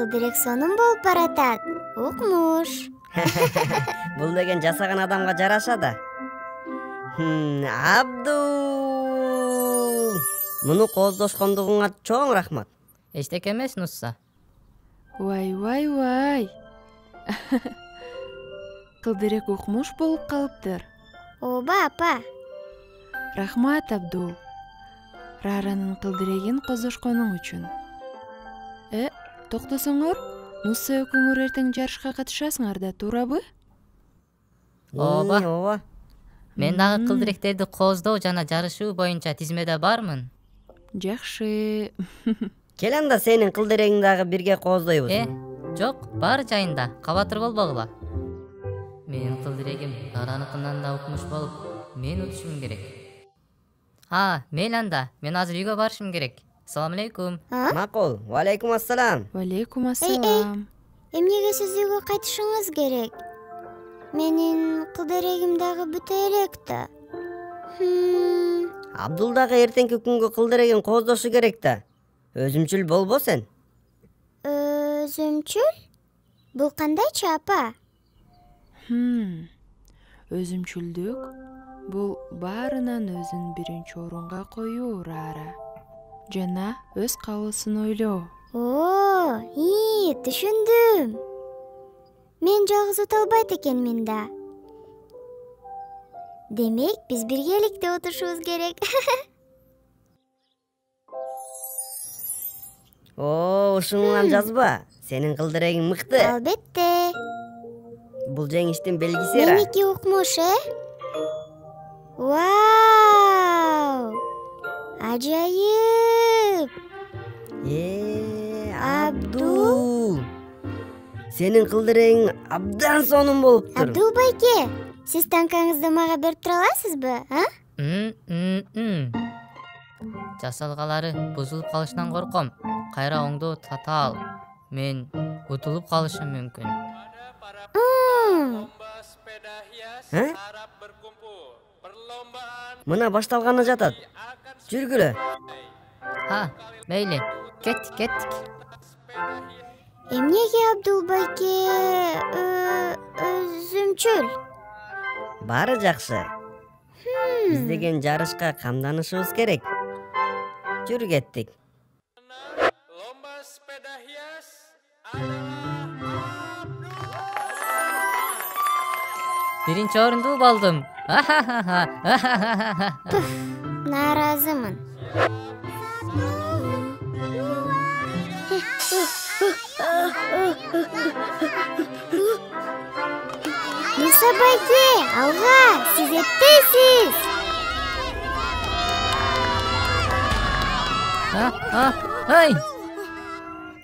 кылдырек сонун болуп баратат. Укмуш. Бул деген жасаган адамга жараша да. Абдул! Муну кооздошкондугуңа чоң рахмат. Эчтеке эмес, Нусса. Вай. Кылдырек укмуш болуп калыптыр. Ооба, апа. Рахмат, Абдул. Раранын кылдырегин коздошконуң үчүн. Токтосоңор, Нусса экөөңөр эртең жарышка катышасыңар да, туурабы? Ооба. Мен дагы кылдыректерди кооздоо жана жарышуу боюнча тизмеде бармын. Жакшы. Кел анда сенин кылдырегиңди дагы бирге кооздойбуз. Жок, баары жайында, кабатыр болбогула. Менин кылдырегим Рараныкынан да укмуш болуп, мен утушум керек. Мейли анда, мен азыр үйгө барышым керек. Салам алейкум. Макул. Валейкум ассалам. Валейкум ассалам. Эмнеге сиз үйгө кайтышыңыз керек? Менин кылдырегим дагы бүтө элек да. Абдул дагы эртеңки күнгө кылдырегин кооздошу керек да. Өзүмчүл болбо сен. Өзүмчүл? Бул кандайчы, апа? Өзүмчүлдүк бул баарынан өзүн биринчи орунга коюу, Рара. Жана өз кабылсын ойлоо. Түшүндүм. Мен жалгыз өтө албайт экенмин да. Демек, биз биргеликте отурушубуз керек. Ушуңан жазба. Сенин кылдырегиң мыкты. Албетте. Бул жеңиштин белгиси. Меники укмуш, Вау! Ажайып! Абдул! Сенин кылдырегиң абдан сонун болуптур. Абдул байке, сиз танкаңызды мага берип тура аласызбы, Жасалгалары бузулуп калышынан корком. Кайра оңдоо татаал. Мен утулуп калышым мүмкүн. Мына башталганы жатат. Жүргүлө. Мейли. Кеттик. Эмнеге Абдул байке өзүмчүл? Баары жакшы. Биз деген жарышка камданышыбыз керек. Жүрү кеттик. Lomba sepeda hias adalah Биринчи орунду болдум. Нааразымын. Муса байке, алга, сиз эптейсиз.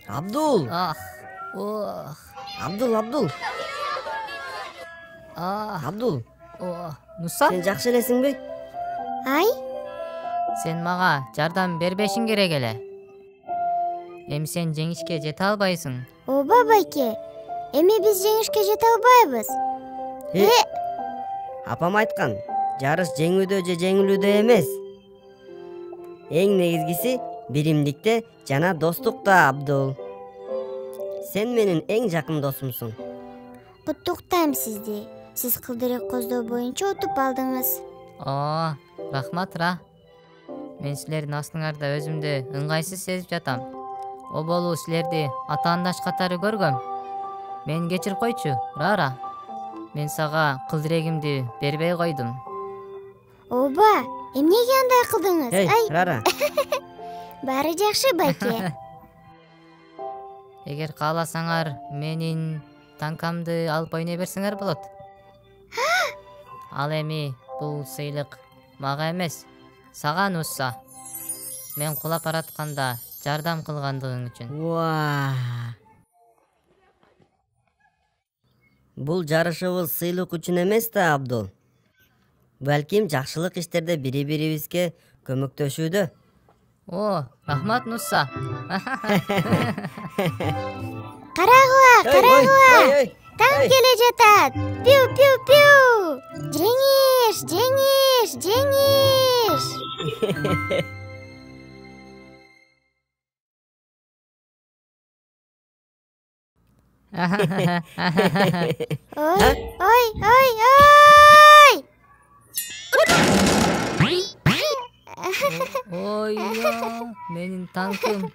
Абдул! Абдул! Нуса? Сен жакшы элесиңби? Сен мага жардам бербешиң керек эле. Эми сен жеңишке жете албайсың. Ооба байке, эми биз жеңишке жете албайбыз. Апам айткан, жарыш жеңүүдө же жеңилүүдө эмес. Эң негизгиси биримдикте жана достукта, Абдул. Сен менин эң жакын досумсуң. Куттуктайм сизди. Сиз кылдырек коздоо боюнча утуп алдыңыз. Рахмат, Мен силердин астыңарда өзүмдү ыңгайсыз сезип жатам. Болуу силерди атаандаш катары көргөм. Мен кечирип койчу, Рара. Мен сага кылдырегимди бербей койдум. Ооба, эмнеге андай кылдыңыз? Рара. Баары жакшы, байке. Эгер кааласаңар, менин танкамды алып ойной берсеңер болот. Ал эми бул сыйлык мага эмес, сага, Нусса. Мен кулап баратканда жардам кылгандыгың үчүн. Бул жарышыбыз сыйлык үчүн эмес да, Абдул. Балким жакшылык иштерде бири-бирибизге көмөктөшүүдө. Рахмат, Нусса. Карагыла. Танк келе жатат. Пиу. Жеңиш. Ой, ой, ой, ой! Ой, ya, benim tankım.